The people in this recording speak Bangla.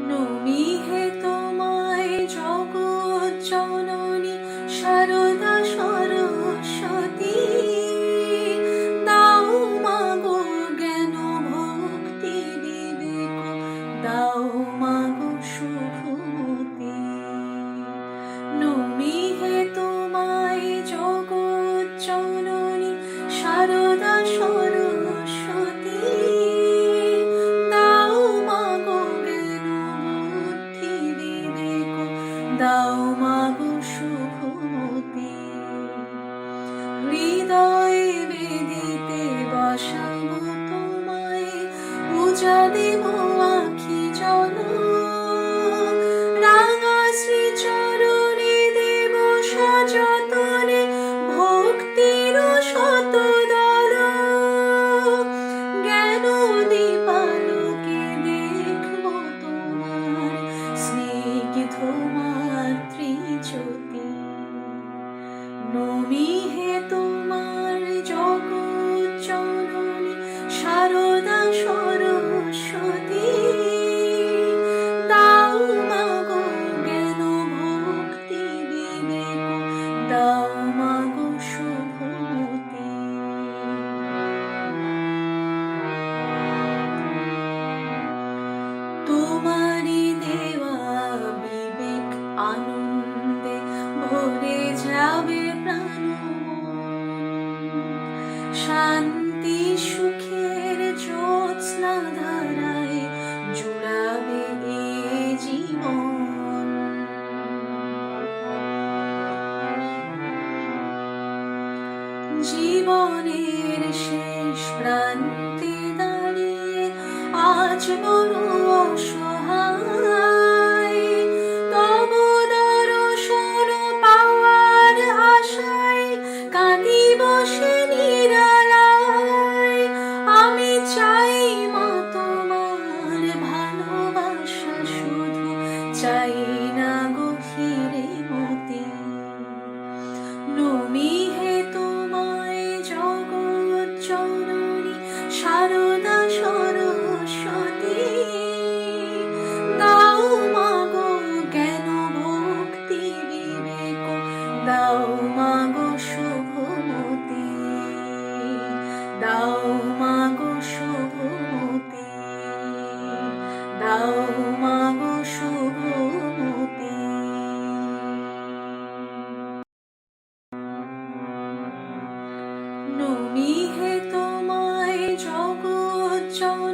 নমি হে তোমায় জগৎ জননী শারদা সরস্বতী, দাও মাগো জ্ঞান ভক্তি বিবেক, দাও মাগো শুভমতি। নমি হে তোমায় জগৎ জননী শারদা সরস্বতী, দাও মাগো জ্ঞান বুদ্ধি বিবেক, দাও মাগো শুভমতি। হৃদয়ে বেদিতে বসাব তোমায়, পূজা দেব আখি জল, রাঙা শ্রীচরণে দেব সযতনে ভক্তির শতদল। জ্ঞান দীপালোকে দেখব তোমার স্নিগ্ধ মাতৃজ্যোতি। নমি হে তোমার জগৎ জননী শারদা সরস্বতী, দাও মাগো জ্ঞান ভক্তি বিবেক, দাও মাগো শুভমতি। তোমারি দেওয়া বিবেক আনন্দে ভরে যাবে প্রাণ, শান্তি সুখের জ্যোৎস্না ধারায় জুড়াবে এ জীবন। জীবনের শেষ প্রান্তে দাঁড়িয়ে আজ বড় অসহায়, তব দর্শন পাওয়ার আশায় কাঁদি বসে নিরালায়। আমি চাই